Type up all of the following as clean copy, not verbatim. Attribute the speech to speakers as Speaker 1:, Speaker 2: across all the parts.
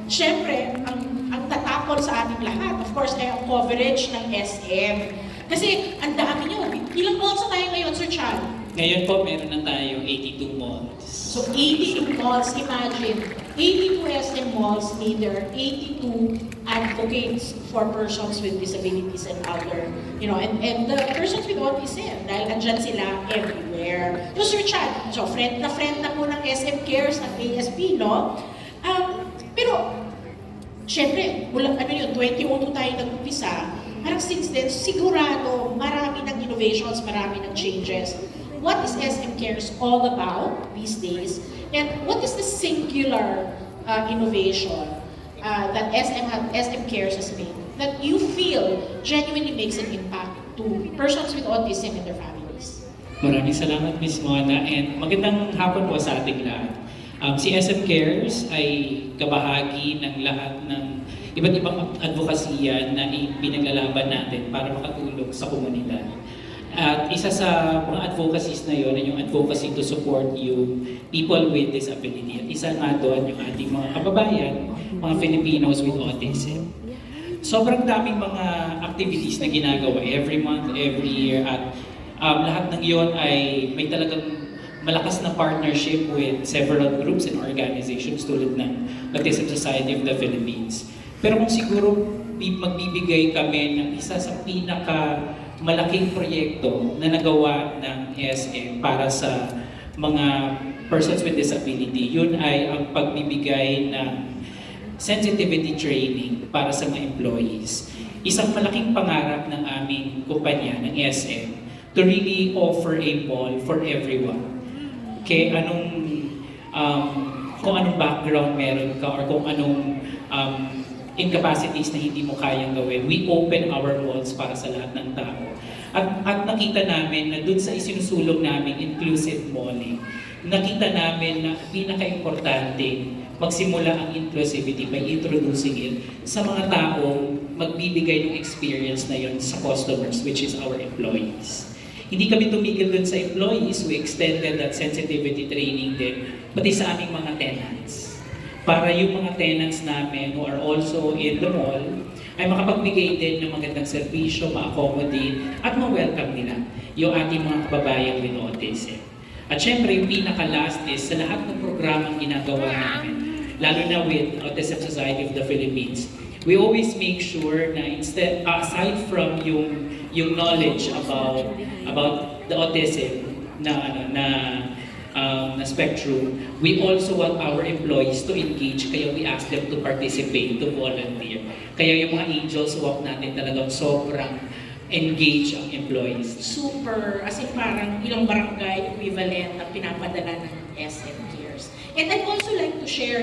Speaker 1: syempre, ang tatapon sa ating lahat, of course, ay ang coverage ng SM. Kasi ang dami nyo. Ilang malls na tayo ngayon, Sir Chan?
Speaker 2: Ngayon po, meron na tayo 82 malls.
Speaker 1: So 82 malls, imagine, 82 SM malls, either 82 advocates for persons with disabilities and other, and the persons with autism, dahil andyan sila everywhere. So Sir Chan, so friend na po ng SM Cares at ASP, no? Pero, syempre, 2002 tayo nag-umpisa, parang since then, sigurado, marami ng innovations, marami ng changes. What is SM Cares all about these days? And what is the singular innovation that SM Cares has made that you feel genuinely makes an impact to persons with autism and their families?
Speaker 2: Maraming salamat, Ms. Mona, and magandang hapon po sa ating lahat. Si SM Cares ay kabahagi ng lahat ng iba't ibang advokasya na pinaglalaban natin para makatulong sa komunidad. At isa sa mga advocacies na yun ay yung advocacy to support yung people with disability. At isa nga doon yung ating mga kababayan, mga Filipinos with autism. Sobrang daming mga activities na ginagawa every month, every year, at lahat ng yun ay may talagang malakas na partnership with several groups and organizations tulad ng Autism Society of the Philippines. Pero kung siguro magbibigay kami ng isa sa malaking proyekto na nagawa ng SM para sa mga persons with disability, yun ay ang pagbibigay ng sensitivity training para sa mga employees. Isang malaking pangarap ng aming kumpanya, ng SM, to really offer a mall for everyone. Kung anong background meron ka or kung anong incapacities na hindi mo kayang gawin, we open our malls para sa lahat ng tao. At nakita namin na dun sa isinusulong namin inclusive malling, nakita namin na pinaka-importante magsimula ang inclusivity by introducing it sa mga taong magbibigay ng experience na yon sa customers, which is our employees. Hindi kami tumigil dun sa employees, we extended that sensitivity training din, pati sa aming mga tenants. Para yung mga tenants namin who are also in the mall, ay makapagbigay din ng magandang serbisyo, ma-accommodate, at ma-welcome nila yung ating mga kababayan with autism. At syempre, yung pinaka-last is sa lahat ng programang ginagawa namin, lalo na with Autism Society of the Philippines, we always make sure na aside from yung knowledge about the autism na spectrum, we also want our employees to engage, kaya we ask them to participate, to volunteer. Kaya yung mga angels walk natin talagang sobrang engage ang employees.
Speaker 1: Super, as in parang ilang barangay equivalent ang pinapadala ng SM Cares. And I'd also like to share,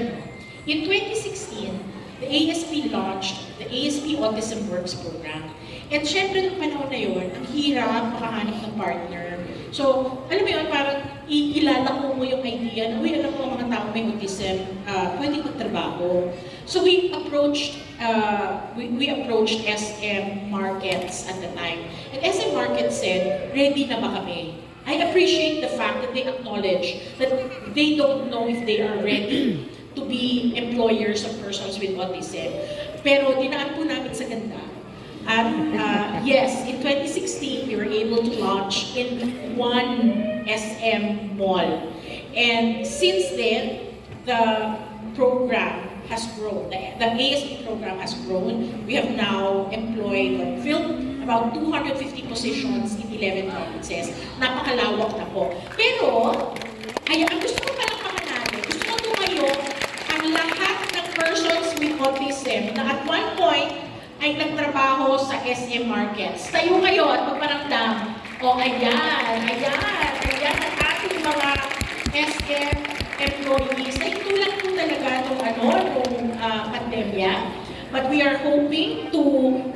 Speaker 1: in 2016, the ASP launched the ASP Autism Works program. And syempre, nung panahon na yun, ang hirap makahanap ng partner. So, alam mo yun, parang ilalako mo yung idea na, alam mo, mga tao may autism, pwede magtrabaho. So, we approached SM Markets at the time. And SM Markets said, ready na ba kami? I appreciate the fact that they acknowledge that they don't know if they are ready to be employers of persons with autism. Pero dinaan po namin sa ganda. At yes, in 2016, we were able to launch in one SM mall. And since then, the program has grown. The ASP program has grown. We have now employed or filled about 250 positions in 11 provinces. Napakalawak na po. Pero, ang gusto ko palakpakan natin, gusto ko tumayo ang lahat ng persons with autism na at one point ay nagtrabaho sa SM Markets. Tayo kayo at magparamdam. Ayan ang ating mga SM employees. Na ito lang po talaga nung pandemya. But we are hoping to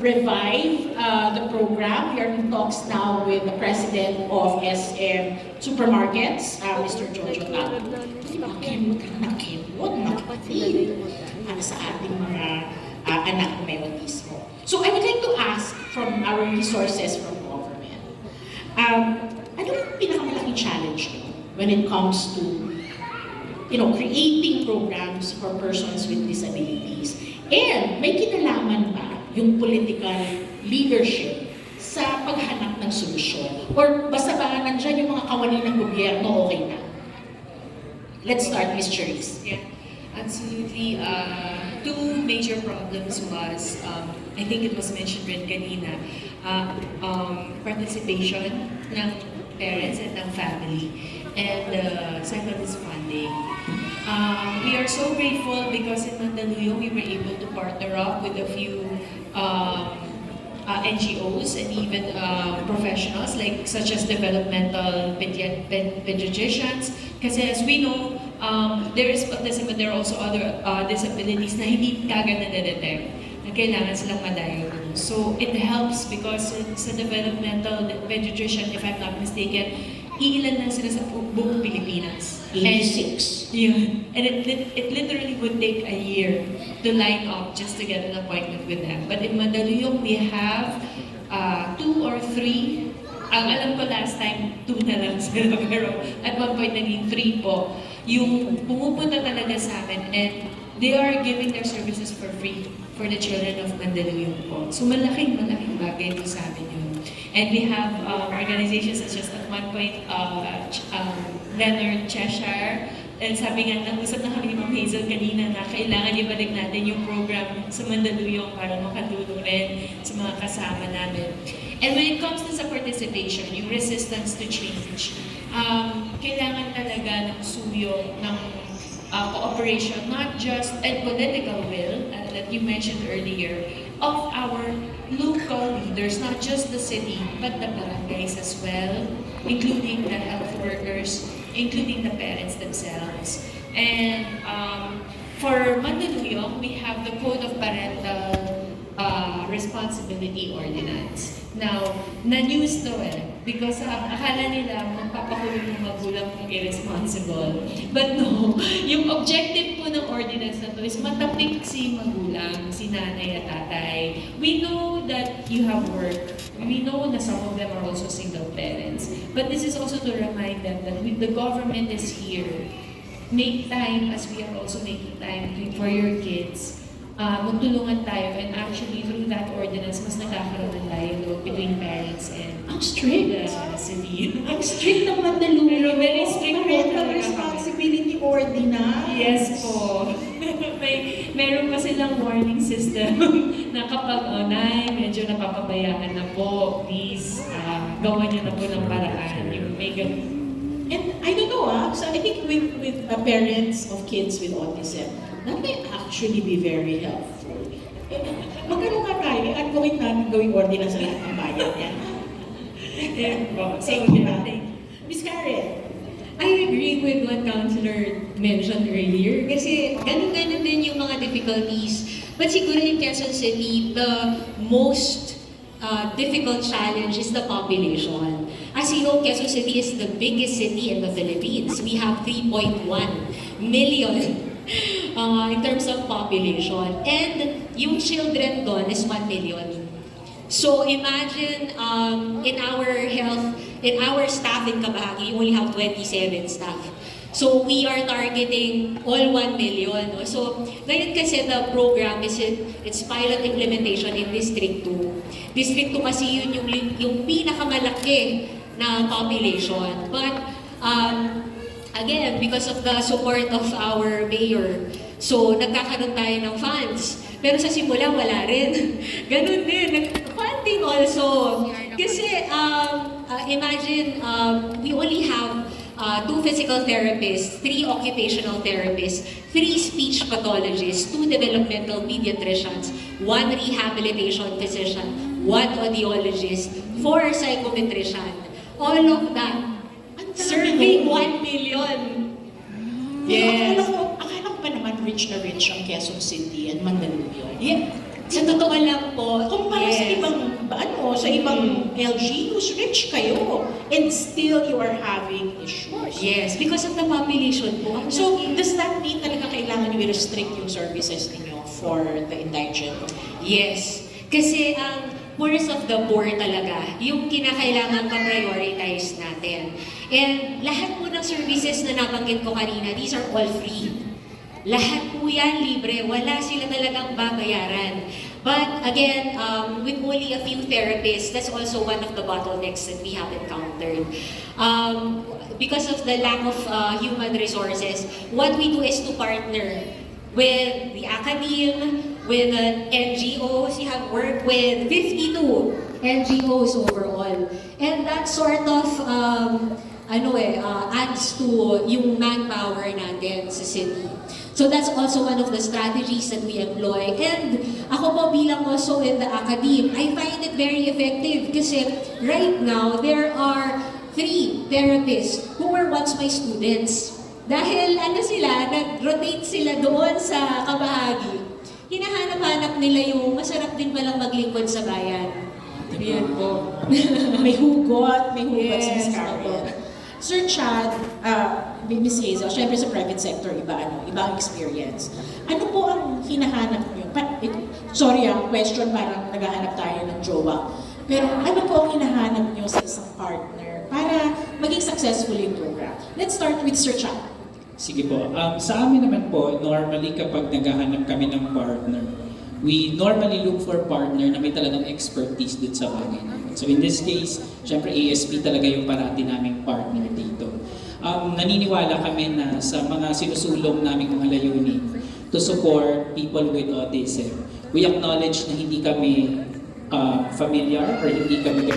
Speaker 1: revive the program. We are in talks now with the president of SM Supermarkets, Mr. Jojo Tao. Nakapatid sa ating mga anak na may autismo. So I would like to ask from our resources from government, ano ang pinakamalaking challenge when it comes to creating programs for persons with disabilities. And may kinalaman ba yung political leadership sa paghanap ng solusyon? Or basta ba nandyan yung mga kawani ng gobyerno, okay na? Let's start, Ms. Cherise.
Speaker 3: Yeah, absolutely. Two major problems was, I think it was mentioned rin kanina, participation ng parents and ng family. And second is funding. We are so grateful because in Mandaluyong we were able to partner up with a few NGOs and even professionals such as developmental pediatricians. Kasi as we know, there is autism and there are also other disabilities na hindi kagad na-detect na kailangan silang ma-diagnose. So it helps because sa developmental pediatrician, if I'm not mistaken, iilan lang sila sa buong Pilipinas.
Speaker 1: 86.
Speaker 3: Yun. And it literally would take a year to line up just to get an appointment with them. But in Mandaluyong, we have 2 or 3. Ang alam ko last time, 2 na lang sila. Pero at one point, naging 3 po. Yung pumupunta talaga sa amin and they are giving their services for free for the children of Mandaluyong po. So malaking bagay po sa amin yun. And we have organizations such as at one point, Leonard Cheshire, and sabi nga, nag-usap na kami ni Ma'am Hazel kanina na kailangan ibalik natin yung program sa Mandaluyong para makatulong rin sa mga kasama namin. And when it comes to sa participation, yung resistance to change, kailangan talaga ng suyo, ng cooperation, not just a political will that you mentioned earlier, of our local leaders, not just the city, but the barangays as well, including the health workers, including the parents themselves. And for Mandaluyong, we have the Code of Parental Responsibility Ordinance. Now, na-news to because akala nila magpapakulong ng magulang kung irresponsible. But no, yung objective po ng ordinance na to is matapik si magulang, si nanay at tatay. We know that you have work. We know that some of them are also single parents. But this is also to remind them that the government is here. Make time as we are also making time for your kids. Magtulungan tayo, and actually through that ordinance, mas nagkakaroon ng dialogue between parents and
Speaker 1: Ang strict.
Speaker 3: the city.
Speaker 1: Ang strict ng Mandaluyong.
Speaker 3: Pero very strict rin
Speaker 1: Parental
Speaker 3: talaga
Speaker 1: responsibility ordinance.
Speaker 3: Yes po. Meron pa silang warning system na kapag medyo napapabayaan na po, please, gawan niyo na po ng paraan. Yung may ganun.
Speaker 1: And I don't know, so I think with parents of kids with autism, that may actually be very helpful. Magkaroon nga tayo at gawing ordinance sa lahat ng bayan yan.
Speaker 3: So,
Speaker 1: Miss Karen.
Speaker 4: I agree with what Councilor mentioned earlier kasi ganun-ganun din yung mga difficulties. But siguro in Quezon City, the most difficult challenge is the population. As you know, Quezon City is the biggest city in the Philippines. We have 3.1 million in terms of population. And yung children doon is 1 million. So imagine in our staff in Kabahagi, you only have 27 staff. So we are targeting all 1 million. No? So ngayon kasi the program is it's pilot implementation in District 2. District 2 kasi yun yung pinakamalaki na population. But again, because of the support of our mayor, so nagkakaroon tayo ng funds. Pero sa simula, wala rin. Ganun din. Funding also. Kasi imagine, we only have 2 physical therapists, 3 occupational therapists, 3 speech pathologists, 2 developmental pediatricians, 1 rehabilitation physician, 1 audiologist, 4 psychometrician. All of that, serving 1 million.
Speaker 1: Yes. Akala ko pa naman rich na rich ang Quezon City and Mandaluyong.
Speaker 4: Yeah. Sa totoo lang po,
Speaker 1: Kumpara sa ibang LGUs, rich kayo. And still you are having issues.
Speaker 4: Yes, because of the population po.
Speaker 1: So, does that mean talaga kailangan nyo i-restrict yung services ninyo for the indigent?
Speaker 4: Yes. Kasi poorest of the poor talaga, yung kinakailangan pa-prioritize natin. And lahat po ng services na nabanggit ko kanina, these are all free. Lahat po yan libre, wala sila talagang babayaran. But again, with only a few therapists, that's also one of the bottlenecks that we have encountered. Because of the lack of human resources, what we do is to partner with the academe, with NGOs. We have worked with 52 NGOs overall. And that sort of adds to yung manpower natin sa city. So that's also one of the strategies that we employ. And ako po bilang also in the academe, I find it very effective kasi right now there are 3 therapists who were once my students. Dahil nag-rotate sila doon sa kabahagi. Hinahanap-hanap nila yung masarap din palang maglingkod sa bayan. Yan po.
Speaker 1: May hugot
Speaker 4: Yes,
Speaker 1: sa Miss Karen. Sir Chad, Miss Hazel, syempre sa private sector, iba ang experience. Ano po ang hinahanap niyo? Sorry question, parang naghahanap tayo ng jowa. Pero ano po ang hinahanap niyo sa isang partner para maging successful yung program? Let's start with Sir Chad.
Speaker 2: Sige po. Sa amin naman po, normally kapag naghahanap kami ng partner, we normally look for partner na may talagang expertise din sa bagay namin. So in this case, syempre ASP talaga yung parati naming partner dito. Naniniwala kami na sa mga sinusulong naming mga layunin to support people with autism, we acknowledge na hindi kami familiar or hindi kami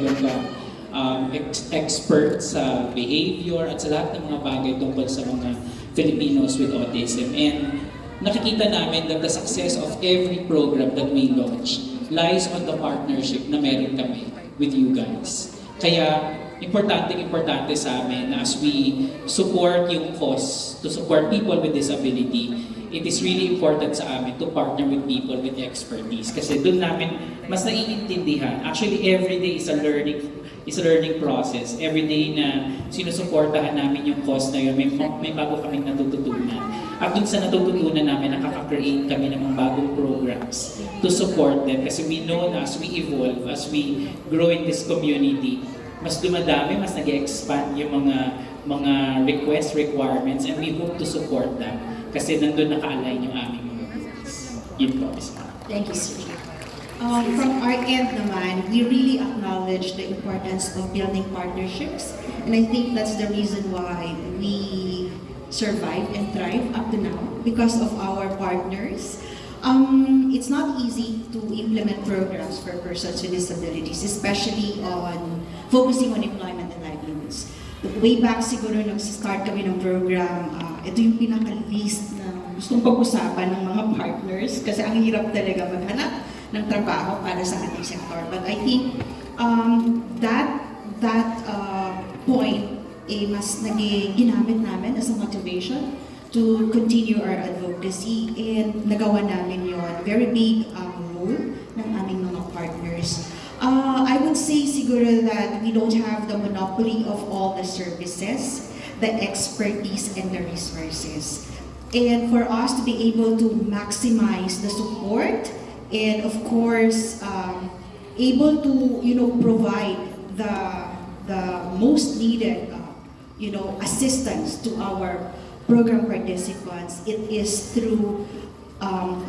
Speaker 2: expert sa behavior at sa lahat ng mga bagay tungkol sa mga Filipinos with autism. And nakikita namin that the success of every program that we launch lies on the partnership na meron kami with you guys. Kaya, importante sa amin na as we support yung cause to support people with disability, it is really important sa amin to partner with people with expertise. Kasi doon namin mas naiintindihan. Actually, every day is a learning process. Every day na sinusuportahan namin yung cause na yun, may bago kaming natututunan. At dun sa natututunan namin, nakaka-create kami ng mga bagong programs to support them. Kasi we know na as we evolve, as we grow in this community, mas dumadami, mas nag-expand yung mga requirements, and we hope to support them. Kasi nandun naka-align yung aming mga goals. Yun po, Ms. Mara.
Speaker 1: Thank you, Sir.
Speaker 5: From our end naman, we really acknowledge the importance of building partnerships. And I think that's the reason why we survive and thrive up to now because of our partners. It's not easy to implement programs for persons with disabilities, especially on focusing on employment and livelihoods. Way back siguro nung start kami ng program, ito yung pinaka-least na gustong pag-usapan ng mga partners kasi ang hirap talaga maghanap ng trabaho para sa ating sektor. But I think that point mas naging ginamit namin as a motivation to continue our advocacy, and nagawa namin yon. Very big role ng aming mga partners. I would say siguro that we don't have the monopoly of all the services, the expertise, and the resources. And for us to be able to maximize the support and of course able to provide the most needed assistance to our program participants, it is through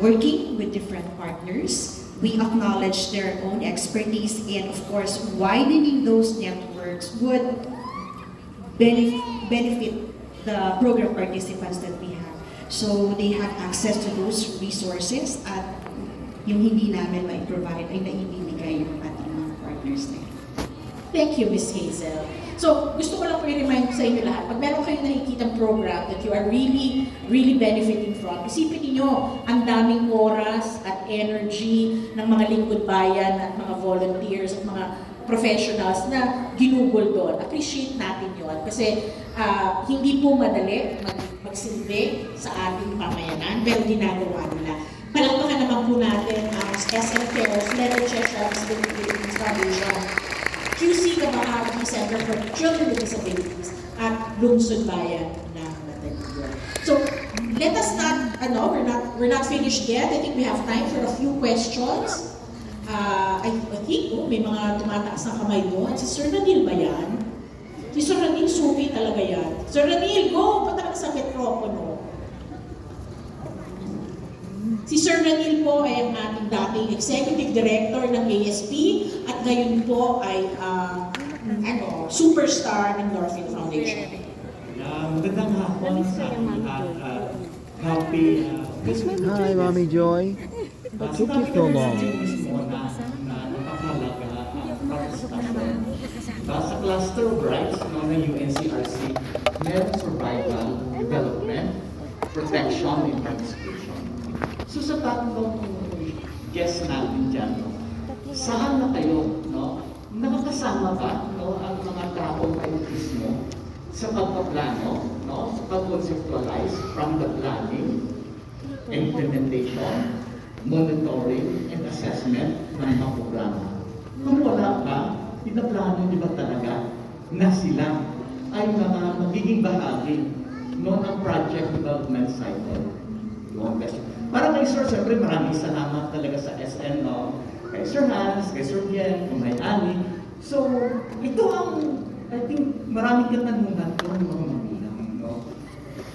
Speaker 5: working with different partners. We acknowledge their own expertise, and of course widening those networks would benefit the program participants that we have, so they have access to those resources at yung hindi namin mai-provide ay naibibigay yung ating mga partners na yun.
Speaker 1: Thank you, Ms. Hazel. So, gusto ko lang po i-remind sa inyo lahat, pag meron kayong nakikitang program that you are really benefiting from, isipin niyo ang daming oras at energy ng mga lingkod bayan at mga volunteers at mga professionals na ginugol doon. Appreciate natin yon kasi hindi po madali magsilbi sa ating pamayanan, pero ginagawa nila. Palakpakan naman po natin ang SM Cares, Leonard Cheshire, sa Pilipinas Foundation, QC Kabahagi Center for Children with Disabilities at Lungsod Bayan ng Matanillo. So, let us not, we're not finished yet. I think we have time for a few questions. I think, may mga tumataas na kamay doon. Si Sir Ranil ba yan? Si Sir Ranil, suki talaga yan. Sir Ranil, go! Punta ka sa mikropono. Si Sir Ranil po ay ang ating dating Executive Director ng ASP at ngayon po ay superstar ng Northfield Foundation.
Speaker 6: Magandang hapon sa lahat. Happy
Speaker 7: Hi, Mommy Joy. What took you so long?
Speaker 6: Sa cluster of rights ng UNCRC, meron survival, development, protection, and participation. So sa tatlong guest natin dyan, saan na kayo, nakakasama ba ang mga taong autismo sa pagpaplano, sa pag-conceptualize from the planning, implementation, monitoring, and assessment ng mga programa? Kung wala ka, pinaplano niyo ba talaga na sila ay mga magiging bahagi ng project development cycle? Para kay Sir, siyempre maraming salamat talaga sa SN, kay Sir Hans, kay Sir Bien, kay May Ali. So, ito ang, I think, maraming katanungan ko ng mga magulang.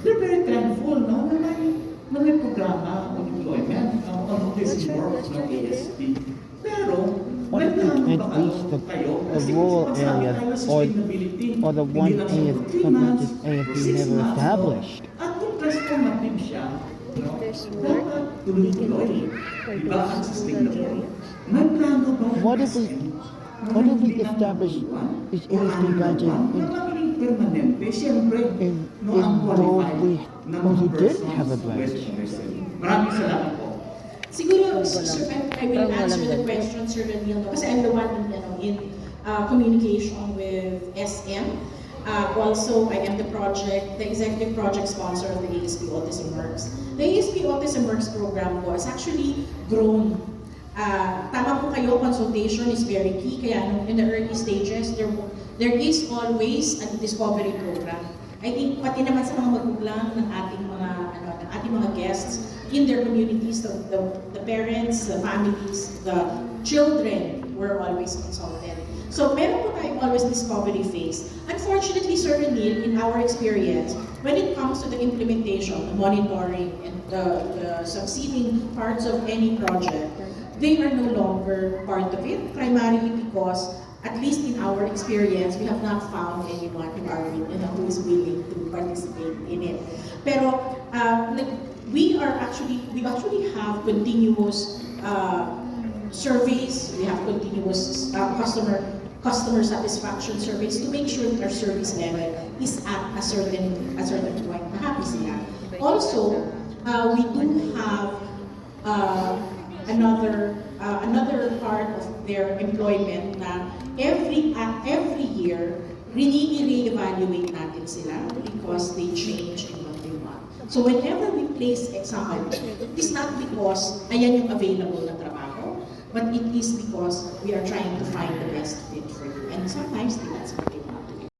Speaker 6: They're very thankful na may programa on employment, on this work ng ASP. Pero,
Speaker 7: What if at least the rural areas or the one ASP, not just ASP never established?
Speaker 6: At kung transformative siya, dapat tuloy-tuloy. Diba ang sustainable? May plano ba?
Speaker 7: What if we establish this ASP branches
Speaker 6: permanente, siyempre,
Speaker 7: in
Speaker 6: ang
Speaker 7: those who didn't
Speaker 6: persons
Speaker 7: have a branch?
Speaker 6: Maraming salamat po.
Speaker 1: Siguro, Sir, I will answer the question, Sir Ranil, kasi I'm the one in communication with SM. Also, I am the executive project sponsor of the ASP Autism Works. The ASP Autism Works program has actually grown. Tama po kayo, consultation is very key. Kaya in the early stages, there is always a discovery program. I think pati naman sa mga magulang ng ating mga guests in their communities, the parents, the families, the children were always consulted. So meron po tayong always discovery phase. Unfortunately, Sir Ranil, in our experience, when it comes to the implementation, the monitoring, and the succeeding parts of any project, they are no longer part of it, primarily because, at least in our experience, we have not found anyone who is willing to participate in it. Pero we actually have continuous surveys. We have continuous customer satisfaction surveys to make sure that our service level is at a certain point. Happy sila. Also, we do have another part of their employment na every year, re-evaluate natin sila because they change in what they want. So whenever we place exam, it is not because ayan yung available na trabaho, but it is because we are trying to find the best fit for you. And sometimes that's okay.